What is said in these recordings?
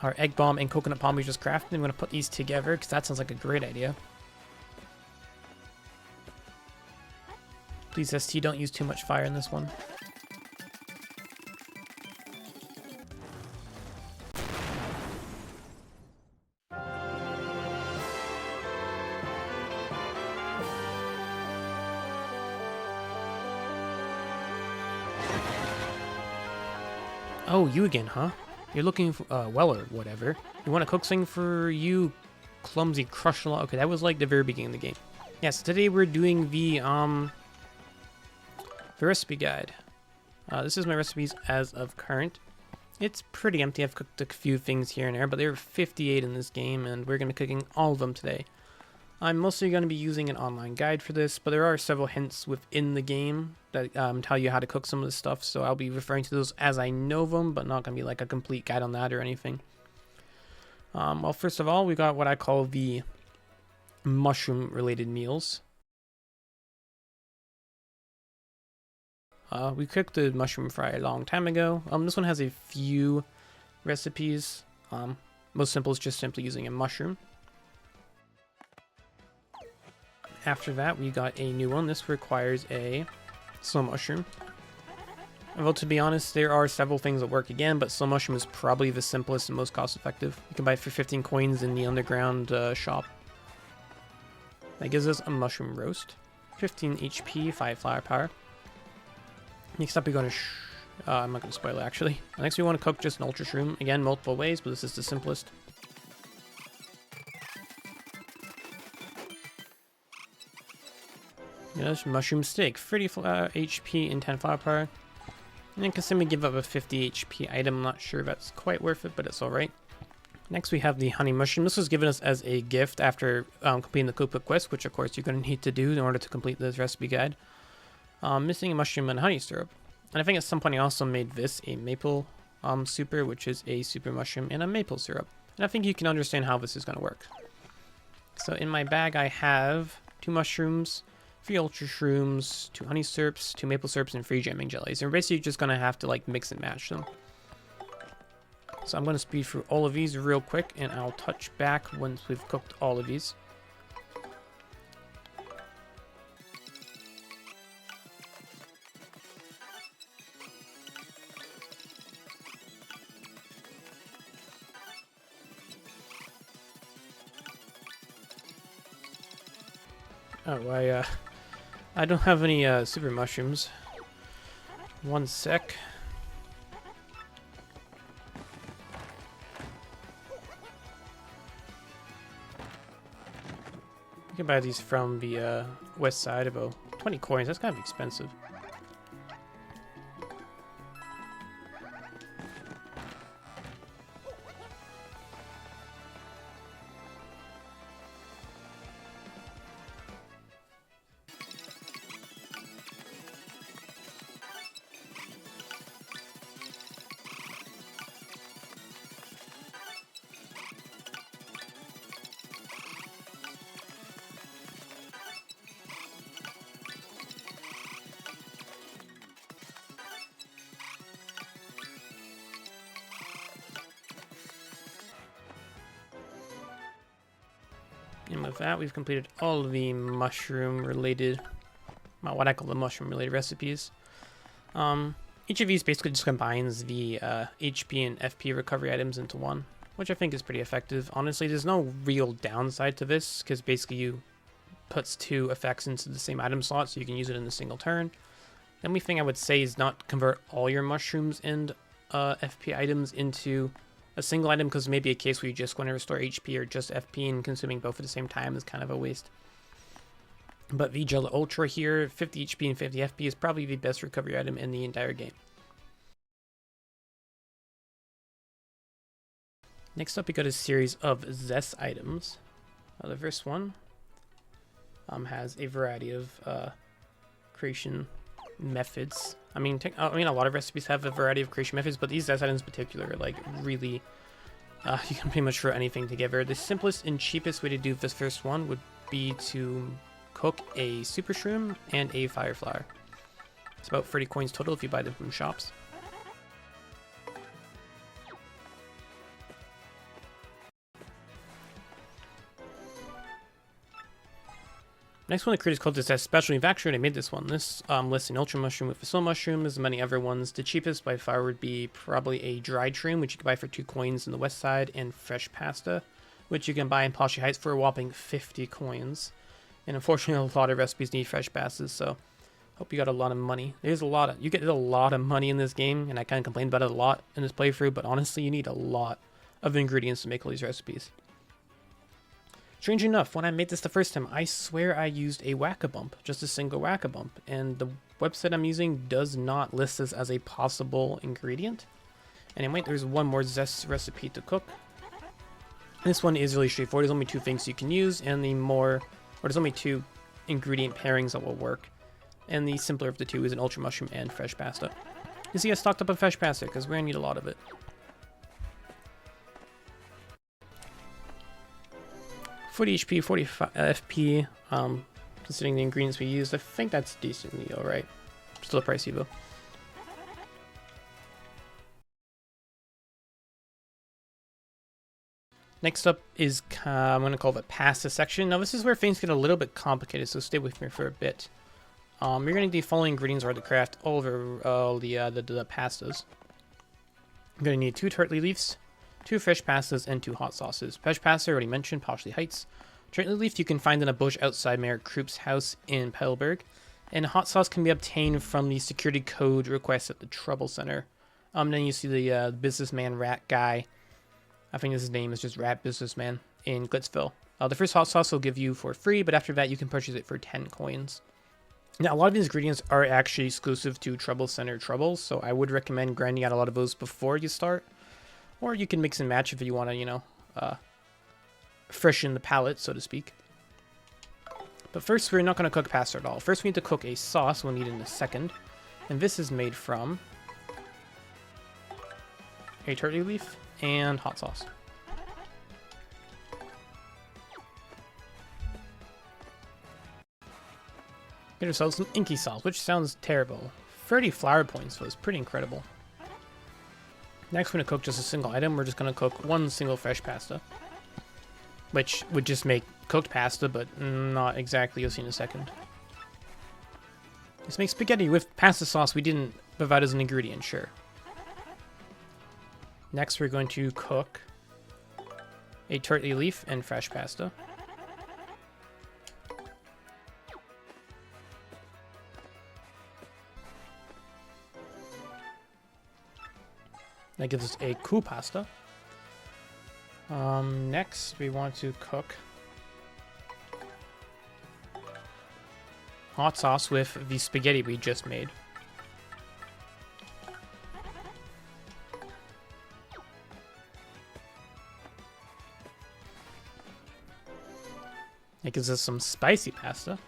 our egg bomb and coconut palm we just crafted. I'm going to put these together because that sounds like a great idea. Please, Zess T, don't use too much fire in this one. Oh, you again, huh? You're looking for, well, or whatever. You want to cook something for you, clumsy crush log? Okay, that was like the very beginning of the game. Yes, today we're doing the recipe guide. This is my recipes as of current. It's pretty empty. I've cooked a few things here and there, but there are 58 in this game, and we're going to be cooking all of them today. I'm mostly going to be using an online guide for this, but there are several hints within the game that tell you how to cook some of this stuff, so I'll be referring to those as I know them, but not going to be like a complete guide on that or anything. Well, first of all, we got what I call the mushroom-related meals. We cooked the mushroom fry a long time ago. This one has a few recipes. Most simple is just simply using a mushroom. After that, we got a new one. This requires a slow mushroom. Well, to be honest, there are several things that work again, but slow mushroom is probably the simplest and most cost-effective. You can buy it for 15 coins in the underground shop. That gives us a mushroom roast. 15 HP, 5 flower power. Next up, we go to I'm not going to spoil it, actually. Next, we want to cook just an ultra shroom. Again, multiple ways, but this is the simplest. Mushroom steak, 30 HP and 10 flower power. And then can simply give up a 50 HP item. I'm not sure if that's quite worth it, but it's alright. Next we have the honey mushroom. This was given us as a gift after completing the cookbook quest, which of course you're going to need to do in order to complete this recipe guide. Missing a mushroom and honey syrup. And I think at some point I also made this a maple super, which is a super mushroom and a maple syrup. And I think you can understand how this is going to work. So in my bag I have 2 mushrooms, 3 ultra shrooms, 2 honey syrups, 2 maple syrups, and 3 jamming jellies. And we're basically just going to have to like mix and match them. So I'm going to speed through all of these real quick, and I'll touch back once we've cooked all of these. Oh, I don't have any super mushrooms. One sec. You can buy these from the west side, about 20 coins. That's kind of expensive. And with that, we've completed all of the mushroom-related, well, what I call the mushroom-related recipes. Each of these basically just combines the HP and FP recovery items into one, which I think is pretty effective. Honestly, there's no real downside to this, because basically you puts 2 effects into the same item slot, so you can use it in a single turn. The only thing I would say is not convert all your mushrooms and FP items into a single item, because maybe a case where you just want to restore HP or just FP, and consuming both at the same time is kind of a waste. But V-Gel Ultra here, 50 HP and 50 FP, is probably the best recovery item in the entire game. Next up, we got a series of Zess items. The first one has a variety of creation methods. I mean, a lot of recipes have a variety of creation methods, but these Zess items in particular are like really, you can pretty much throw anything together. The simplest and cheapest way to do this first one would be to cook a super shroom and a fire flower. It's about 30 coins total if you buy them from shops. Next one I created is called the Zess Specialties. Actually, I made this one. This lists an ultra mushroom with a soul mushroom, as many other ones. The cheapest by far would be probably a dried shroom, which you can buy for 2 coins in the west side, and fresh pasta, which you can buy in Poshi Heights for a whopping 50 coins. And unfortunately, a lot of recipes need fresh pastas, so hope you got a lot of money. You get a lot of money in this game, and I kind of complained about it a lot in this playthrough, but honestly, you need a lot of ingredients to make all these recipes. Strange enough, when I made this the first time, I swear I used a whack-a-bump, just a single whack-a-bump, and the website I'm using does not list this as a possible ingredient. Anyway, there's one more Zess recipe to cook. This one is really straightforward. There's only 2 things you can use, and there's only 2 ingredient pairings that will work. And the simpler of the 2 is an ultra mushroom and fresh pasta. You see, I stocked up on fresh pasta because we're gonna need a lot of it. 40 HP, 45 FP, considering the ingredients we used, I think that's decently alright. Still pricey though. Next up is, I'm going to call it the pasta section. Now this is where things get a little bit complicated, so stay with me for a bit. You're going to need the following ingredients in order to craft all the pastas. You're going to need 2 turtley leaves, 2 fresh pastas, and 2 hot sauces. Fresh pasta, I already mentioned, Poshi Heights. Turtley leaf you can find in a bush outside Mayor Kroop's house in Petalburg. And hot sauce can be obtained from the security code request at the Trouble Center. Then you see the businessman rat guy. I think his name is just Rat Businessman in Glitzville. The first hot sauce will give you for free, but after that you can purchase it for 10 coins. Now, a lot of these ingredients are actually exclusive to Trouble Center Troubles, so I would recommend grinding out a lot of those before you start. Or you can mix and match if you want to, freshen the palate, so to speak. But first, we're not going to cook pasta at all. First, we need to cook a sauce we'll need in a second. And this is made from a turtley leaf and hot sauce. Get ourselves some inky sauce, which sounds terrible. 30 flour points was pretty incredible. Next, we're going to cook just a single item. We're just going to cook 1 single fresh pasta, which would just make cooked pasta, but not exactly. You'll see in a second. Let's make spaghetti with pasta sauce we didn't provide as an ingredient, sure. Next, we're going to cook a turtley leaf and fresh pasta. That gives us a coup pasta. Next, we want to cook hot sauce with the spaghetti we just made. That gives us some spicy pasta.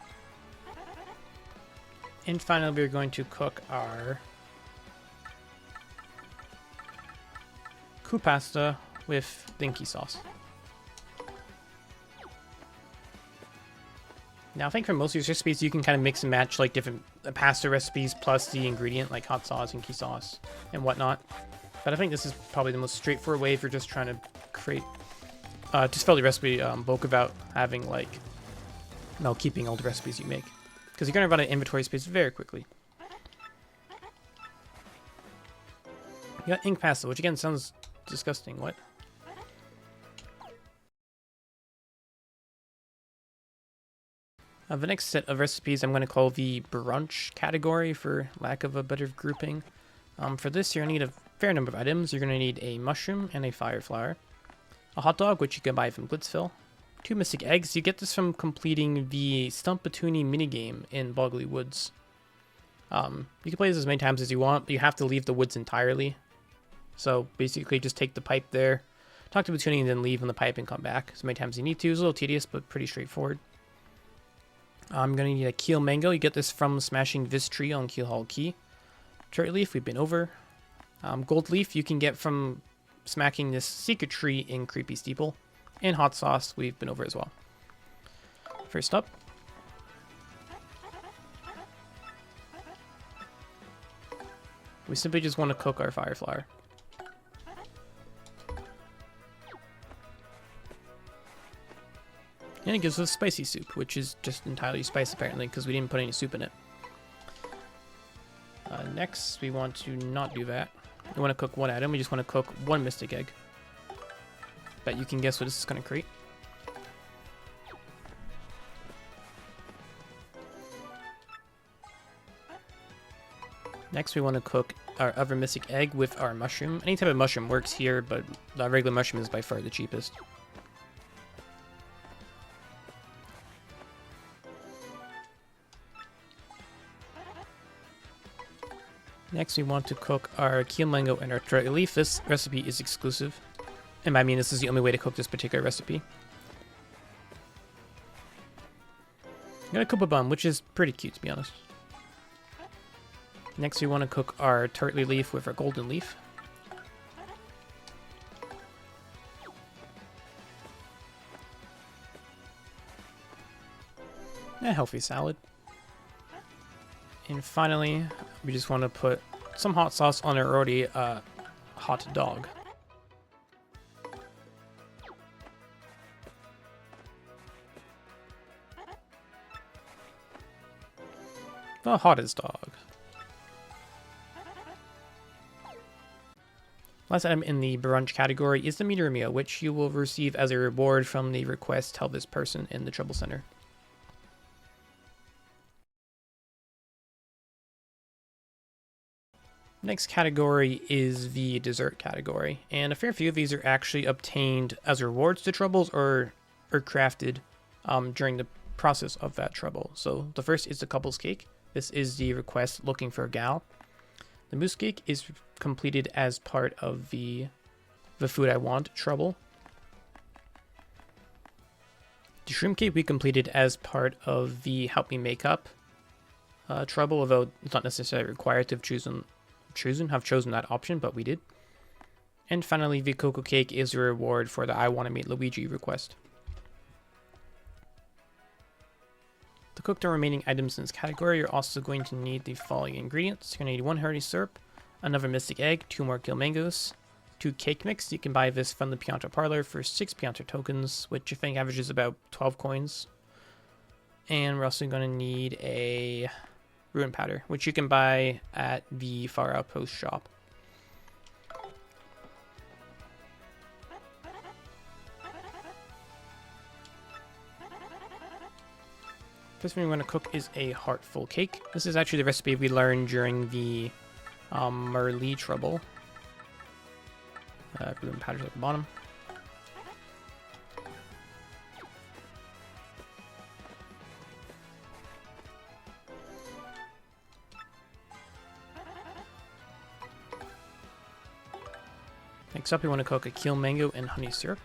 And finally, we're going to cook our coup pasta with dinky sauce. Now, I think for most of these recipes, you can kind of mix and match like different pasta recipes plus the ingredient like hot sauce, dinky sauce, and whatnot. But I think this is probably the most straightforward way if you're just trying to create, just fill the recipe book without having like, keeping all the recipes you make. Because you're going to run out of inventory space very quickly. You got ink pasta, which again sounds disgusting. What? The next set of recipes I'm going to call the brunch category, for lack of a better grouping. For this, you're going to need a fair number of items. You're going to need a mushroom and a fire flower, a hot dog, which you can buy from Glitzville, 2 mystic eggs. You get this from completing the Stump Batoonie minigame in Boggly Woods. You can play this as many times as you want, but you have to leave the woods entirely. So basically just take the pipe there, talk to Batoonie, and then leave on the pipe and come back as many times as you need to. It's a little tedious, but pretty straightforward. I'm going to need a Keel Mango. You get this from smashing this tree on Keel Hall Key. Turtley Leaf, we've been over. Gold Leaf, you can get from smacking this secret tree in Creepy Steeple. And hot sauce, we've been over as well. First up, we simply just want to cook our fire flower. And it gives us spicy soup, which is just entirely spice apparently, because we didn't put any soup in it. Next, we want to not do that. We want to cook one item. We just want to cook one mystic egg. Bet you can guess what this is going to create. Next, we want to cook our other mystic egg with our mushroom. Any type of mushroom works here, but the regular mushroom is by far the cheapest. Next, we want to cook our keel mango and our turtle leaf. This recipe is exclusive. And I mean, this is the only way to cook this particular recipe. I got a Koopa bun, which is pretty cute, to be honest. Next, we want to cook our turtle leaf with our golden leaf. A healthy salad. And finally, we just want to put some hot sauce on our already hot dog. The hottest dog. Last item in the brunch category is the meteor meal, which you will receive as a reward from the request tell this person in the Trouble Center. Next category is the dessert category, and a fair few of these are actually obtained as rewards to troubles or crafted during the process of that trouble. So the first is the couple's cake. This is the request looking for a gal. The moose cake is completed as part of the food I want trouble. The shrimp cake we completed as part of the help me make up trouble, although it's not necessarily required to have chosen that option, but we did. And finally, the cocoa cake is a reward for the I want to meet Luigi request. To cook the remaining items in this category, you're also going to need the following ingredients. You're going to need 1 hearty syrup, another mystic egg, 2 more gill mangoes, 2 cake mix. You can buy this from the Pianta Parlor for 6 Pianta tokens, which I think averages about 12 coins. And we're also going to need a ruin powder, which you can buy at the Far Outpost shop. First thing we're going to cook is a heartful cake. This is actually the recipe we learned during the Merlee trouble. Ruin powder's at the bottom. Next up, we want to cook a keel mango and honey syrup.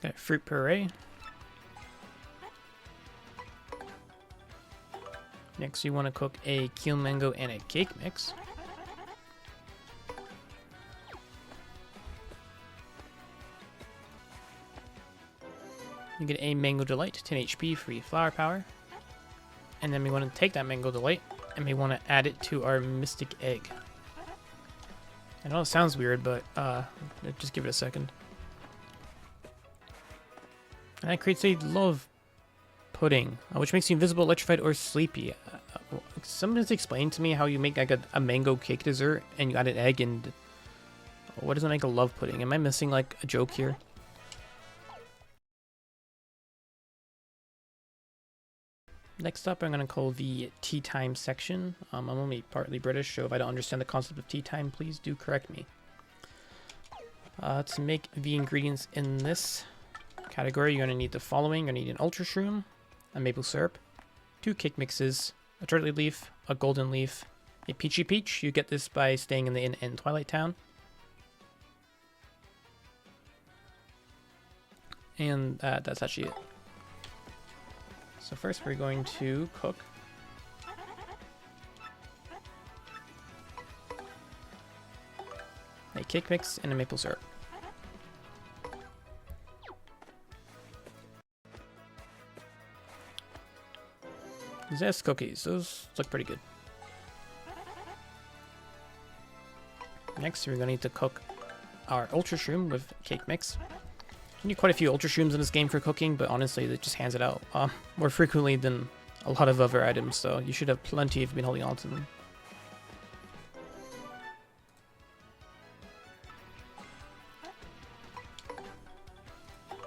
Got fruit puree. Next, you want to cook a keel mango and a cake mix. You get a mango delight, 10 HP, free flower power. And then we want to take that mango delight and we want to add it to our mystic egg. I know it sounds weird, but just give it a second. And that creates a love pudding, which makes you invisible, electrified, or sleepy. Someone's explained to me how you make like a mango cake dessert and you add an egg, and what does it make a love pudding? Am I missing like a joke here? Next up, I'm going to call the tea time section. I'm only partly British, so if I don't understand the concept of tea time, please do correct me. To make the ingredients in this category, you're going to need the following. You're going to need an ultra shroom, a maple syrup, 2 cake mixes, a turtle leaf, a golden leaf, a peachy peach. You get this by staying in the inn in Twilight Town. And that's actually it. So first we're going to cook a cake mix and a maple syrup. Zess cookies, those look pretty good. Next, we're going to need to cook our Ultra Shroom with cake mix. You need quite a few Ultra Shrooms in this game for cooking, but honestly, it just hands it out more frequently than a lot of other items, so you should have plenty if you've been holding on to them.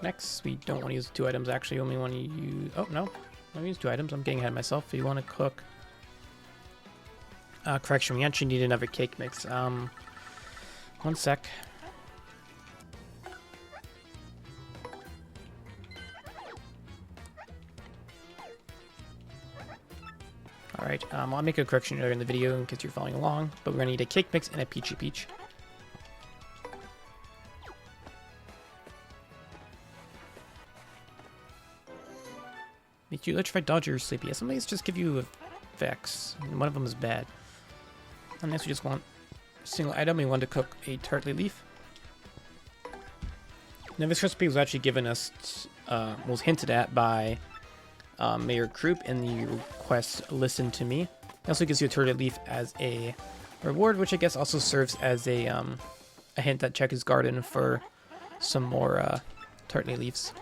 Next, we don't want to use 2 items, actually, we only want to use... Oh, no. I'm going to use 2 items. I'm getting ahead of myself. If you want to cook... correction, we actually need another cake mix. One sec. Alright, I'll make a correction later in the video in case you're following along, but we're going to need a cake mix and a peachy peach. Make you electrified dodger sleepy. Yeah, some of these just give you effects, and one of them is bad. And next we just want a single item. We want to cook a tartlet leaf. Now this recipe was actually given us, was hinted at by Mayor Croup in the request Listen to Me. It also gives you a tartlet leaf as a reward, which I guess also serves as a hint that check his garden for some more tartlet leaves.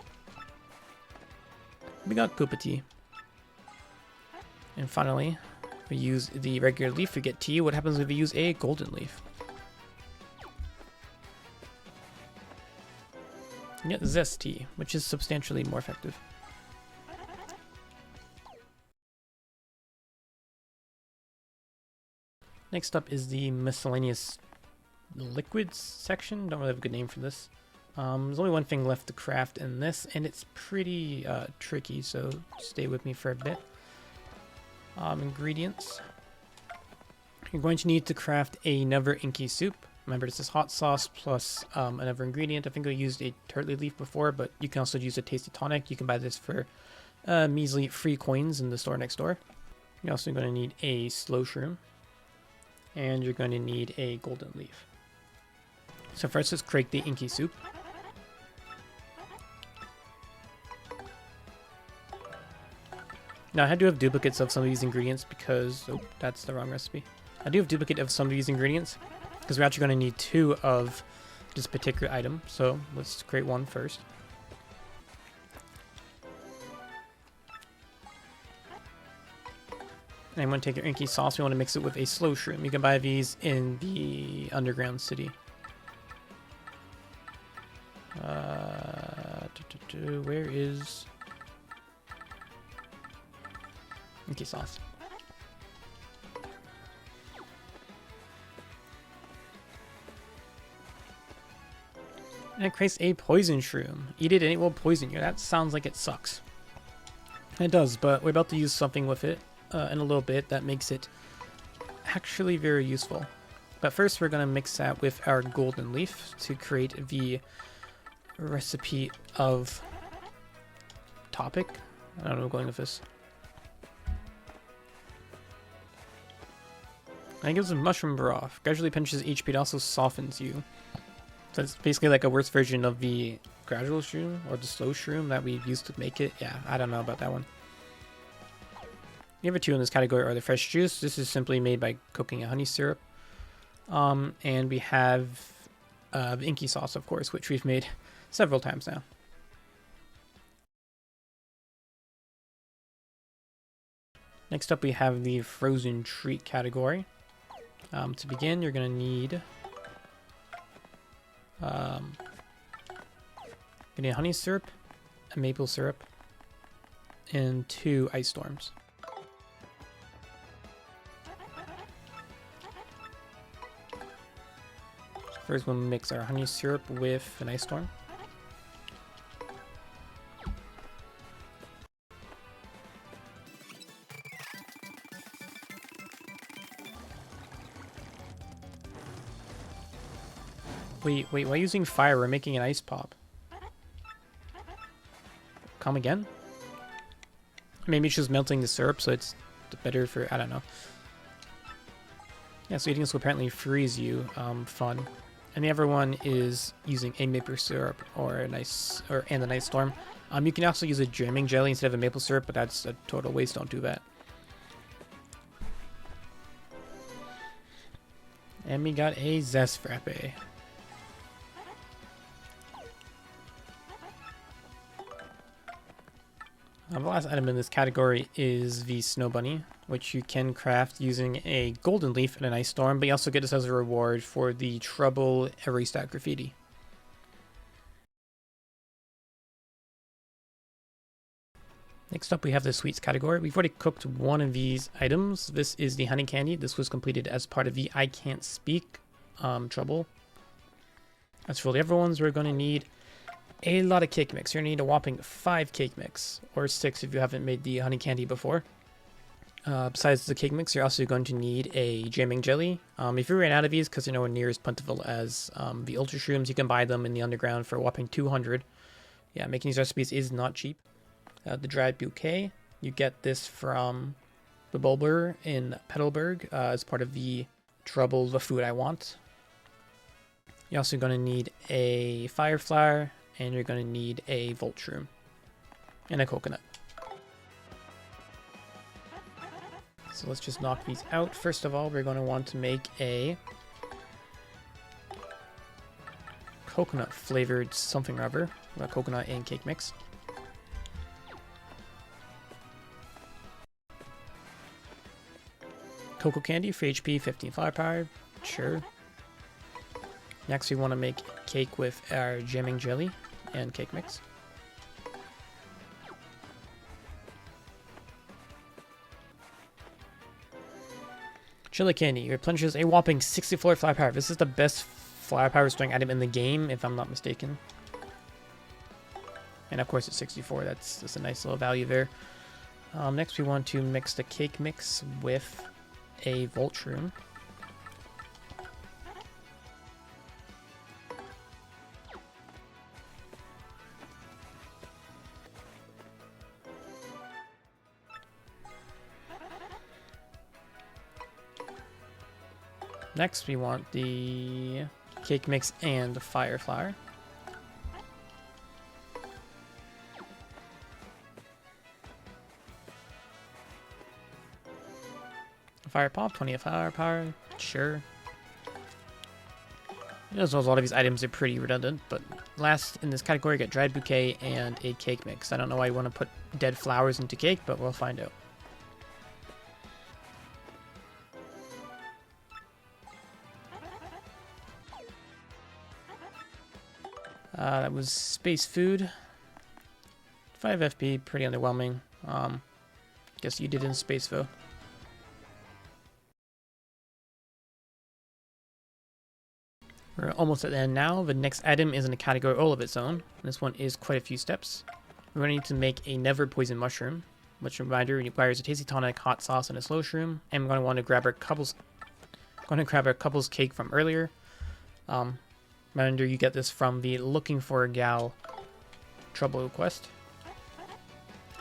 We got Koopa tea. And finally, we use the regular leaf, we get tea. What happens if we use a golden leaf? You get Zess T, which is substantially more effective. Next up is the miscellaneous liquids section. Don't really have a good name for this. There's only one thing left to craft in this, and it's pretty tricky, so stay with me for a bit. Ingredients. You're going to need to craft another inky soup. Remember, this is hot sauce plus another ingredient. I think I used a tartlet leaf before, but you can also use a tasty tonic. You can buy this for measly 3 coins in the store next door. You're also going to need a slow shroom, and you're going to need a golden leaf. So first, let's create the inky soup. Now, I do have duplicates of some of these ingredients because... Oh, that's the wrong recipe. I do have duplicate of some of these ingredients because we're actually going to need 2 of this particular item. So let's create one first. And I'm going to take your inky sauce. We want to mix it with a slow shroom. You can buy these in the underground city. Where is... inky sauce. And it creates a poison shroom. Eat it and it will poison you. That sounds like it sucks. It does, but we're about to use something with it in a little bit that makes it actually very useful. But first we're going to mix that with our golden leaf to create the recipe of topic. I don't know where I'm going with this. And it gives a mushroom broth. Gradually pinches HP, it also softens you. So it's basically like a worse version of the gradual shroom or the slow shroom that we used to make it. Yeah, I don't know about that one. The other 2 in this category are the fresh juice. This is simply made by cooking a honey syrup. And we have the inky sauce, of course, which we've made several times now. Next up, we have the frozen treat category. To begin, you're going to need honey syrup, a maple syrup, and 2 ice storms. First, we'll mix our honey syrup with an ice storm. Wait, why using fire? We're making an ice pop. Come again? Maybe it's just melting the syrup, so it's better for... I don't know. Yeah, so eating this will apparently freeze you. Fun. And the other one is using a maple syrup or and an ice storm. You can also use a jamming jelly instead of a maple syrup, but that's a total waste. Don't do that. And we got a Zess Frappe. The last item in this category is the Snow Bunny, which you can craft using a golden leaf and an ice storm, but you also get this as a reward for the Trouble Every Stack Graffiti. Next up we have the sweets category. We've already cooked one of these items. This is the honey candy. This was completed as part of the I Can't Speak trouble. As for the other ones, we're going to need a lot of cake mix. You're going to need a whopping 5 cake mix, or 6 if you haven't made the honey candy before. Besides the cake mix, you're also going to need a jamming jelly. If you ran out of these, because they're nowhere near as plentiful as the ultra shrooms, you can buy them in the underground for a whopping 200. Yeah, making these recipes is not cheap. The dried bouquet, you get this from the Bulber in Petalburg as part of the Trouble the Food I Want. You're also going to need a fire flower, and you're going to need a volt shroom and a coconut. So let's just knock these out. First of all, we're going to want to make a coconut flavored something or other, coconut and cake mix. Cocoa candy for HP, 15 firepower, sure. Next we want to make cake with our jamming jelly and cake mix. Chili candy replenishes a whopping 64 firepower. This is the best firepower restoring item in the game, if I'm not mistaken. And of course it's 64, that's a nice little value there. Next we want to mix the cake mix with a volt shroom. Next we want the cake mix and the fire flower. Fire pop, 20 firepower, sure. As well as a lot of these items are pretty redundant, but last in this category, got dried bouquet and a cake mix. I don't know why you want to put dead flowers into cake, but we'll find out. That was space food. 5 FP, pretty underwhelming. Guess you did in space though. We're almost at the end now. The next item is in a category all of its own. This one is quite a few steps. We're going to need to make a never poison mushroom, which reminder requires a tasty tonic, hot sauce, and a slow shroom. And we're going to want to grab our couple's cake from earlier. Reminder, you get this from the Looking for a Gal trouble quest.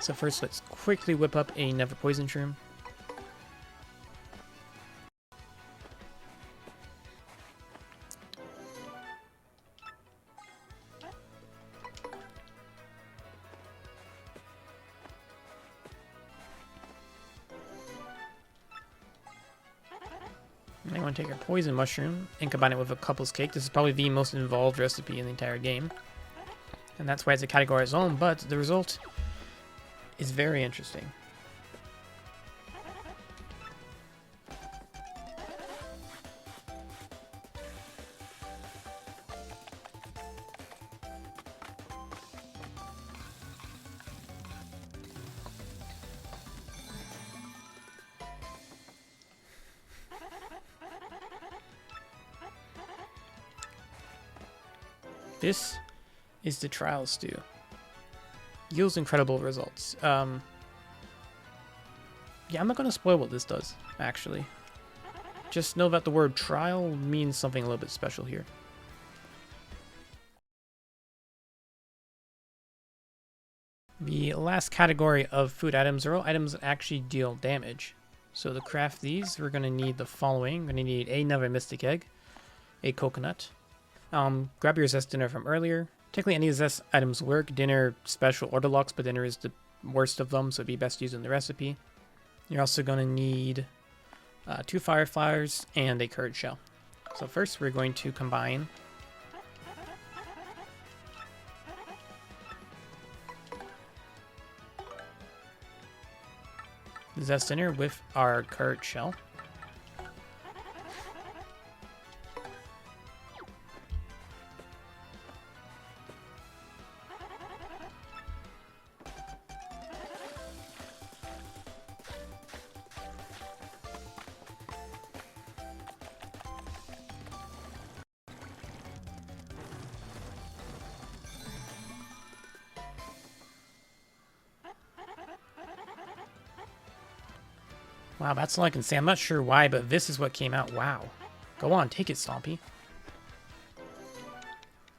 So first, let's quickly whip up a never poison shroom. And I want to take a poison mushroom and combine it with a couple's cake. This is probably the most involved recipe in the entire game. And that's why it's a category of its own, but the result is very interesting. This is the trial stew. Yields incredible results. Yeah, I'm not going to spoil what this does, actually. Just know that the word trial means something a little bit special here. The last category of food items are all items that actually deal damage. So to craft these, we're going to need the following. We're going to need another mystic egg, a coconut. Grab your Zess dinner from earlier. Technically any Zess items work. Dinner special order locks, but dinner is the worst of them, so it'd be best used in the recipe. You're also going to need 2 fire flowers and a curd shell. So first we're going to combine the Zess Dinner with our curd shell. Wow, that's all I can say. I'm not sure why, but this is what came out. Wow. Go on, take it, Stompy.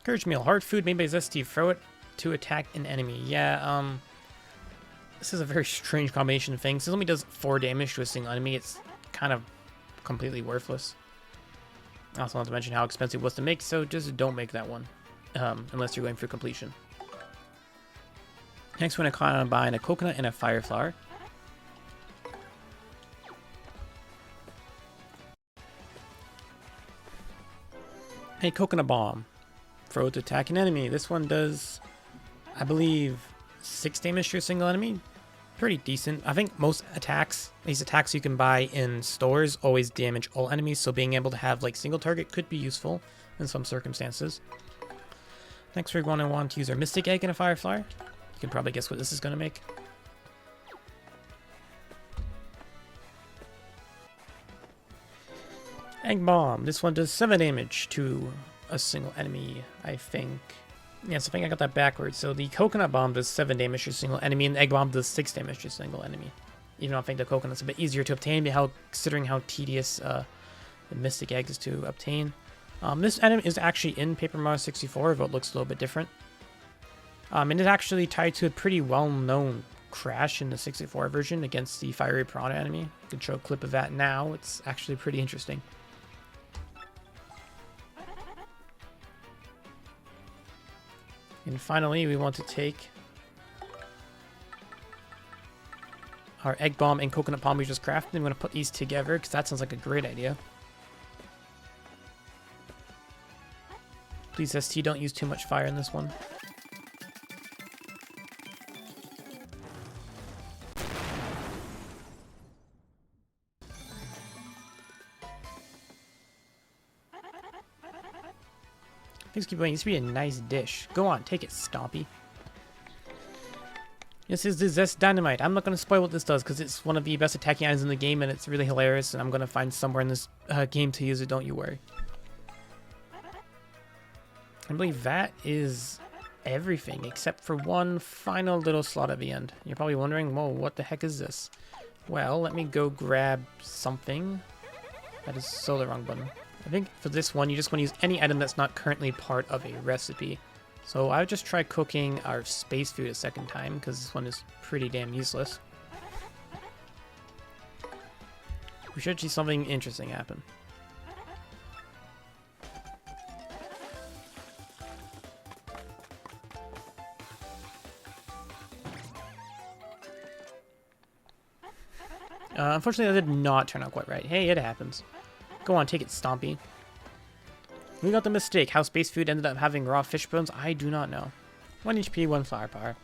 Courage meal. Hard food made by Zess T. Throw it to attack an enemy. Yeah, this is a very strange combination of things. This only does 4 damage to a single enemy. It's kind of completely worthless. Also, not to mention how expensive it was to make, so just don't make that one. Unless you're going for completion. Next, we're going to combine a coconut and a fire flower. A coconut bomb. Throw it to attack an enemy. This one does, I believe, 6 damage to a single enemy. Pretty decent. I think most attacks, these attacks you can buy in stores, always damage all enemies, so being able to have like single target could be useful in some circumstances. Next we're going to want to use our Mystic Egg and a Fire Flower. You can probably guess what this is going to make. Egg Bomb. This one does 7 damage to a single enemy, I think. Yes, I think I got that backwards. So the Coconut Bomb does 7 damage to a single enemy, and the Egg Bomb does 6 damage to a single enemy. Even though I think the Coconut's a bit easier to obtain, but considering how tedious the Mystic Egg is to obtain. This item is actually in Paper Mario 64, but it looks a little bit different. And it's actually tied to a pretty well-known crash in the 64 version against the Fiery Piranha enemy. I can show a clip of that now. It's actually pretty interesting. And finally, we want to take our Egg Bomb and Coconut Palm we just crafted. I'm going to put these together because that sounds like a great idea. Please, Zess T, don't use too much fire in this one. Things keep going. This would be a nice dish. Go on, take it, Stompy. This is the Zess Dynamite. I'm not going to spoil what this does because it's one of the best attacking items in the game and it's really hilarious. And I'm going to find somewhere in this game to use it. Don't you worry. I believe that is everything except for one final little slot at the end. You're probably wondering, well, what the heck is this? Well, let me go grab something. That is so the wrong button. I think for this one, you just want to use any item that's not currently part of a recipe. So I would just try cooking our space food a second time, because this one is pretty damn useless. We should see something interesting happen. Unfortunately, that did not turn out quite right. Hey, it happens. Go on, take it, Stompy. We got the mistake. How space food ended up having raw fish bones, I do not know. 1 HP, 1 flower power.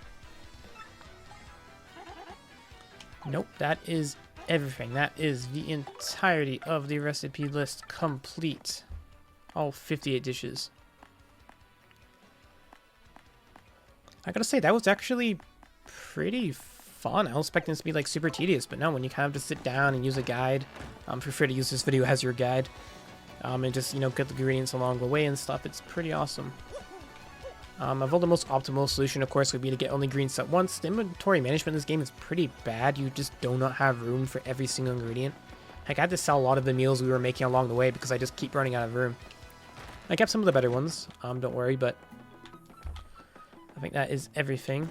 Nope, that is everything. That is the entirety of the recipe list complete. All 58 dishes. I gotta say, that was actually pretty fun. I was expecting this to be like super tedious, but no, when you kind of just sit down and use a guide, feel free to use this video as your guide, and just, you know, get the ingredients along the way and stuff. It's pretty awesome. Of all, the most optimal solution, of course, would be to get only greens at once. The inventory management in this game is pretty bad. You just do not have room for every single ingredient. Like, I had to sell a lot of the meals we were making along the way because I just keep running out of room. I kept some of the better ones, don't worry, but I think that is everything.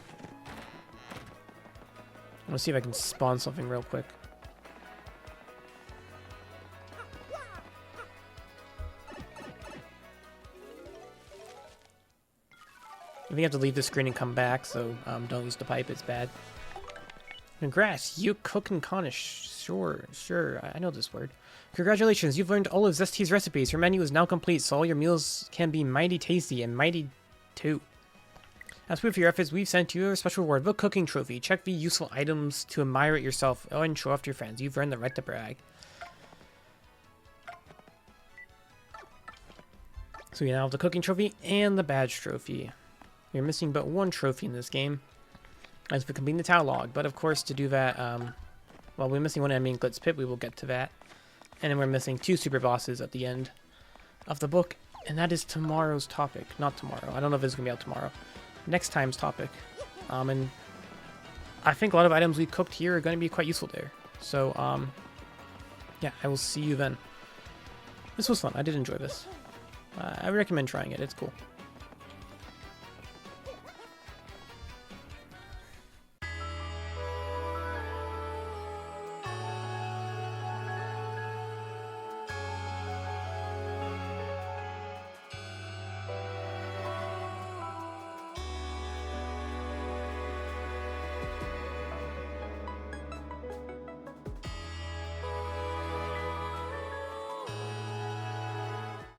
I'm gonna see if I can spawn something real quick. I think you have to leave the screen and come back, so don't use the pipe, it's bad. Congrats, you cook and Sure. I know this word. Congratulations, you've learned all of Zess T's recipes. Your menu is now complete, so all your meals can be mighty tasty and mighty too. As proof of your efforts, we've sent you a special reward, the cooking trophy. Check the useful items to admire it yourself and show off to your friends. You've earned the right to brag. So we now have the cooking trophy and the badge trophy. We're missing but one trophy in this game, as for completing the Epilogue. But of course, to do that, well, we're missing one enemy in Glitz Pit. We will get to that. And then we're missing 2 super bosses at the end of the book. And that is tomorrow's topic. Not tomorrow. I don't know if it's going to be out tomorrow. Next time's topic. And I think a lot of items we cooked here are going to be quite useful there. So, yeah, I will see you then. This was fun. I did enjoy this. I recommend trying it. It's cool.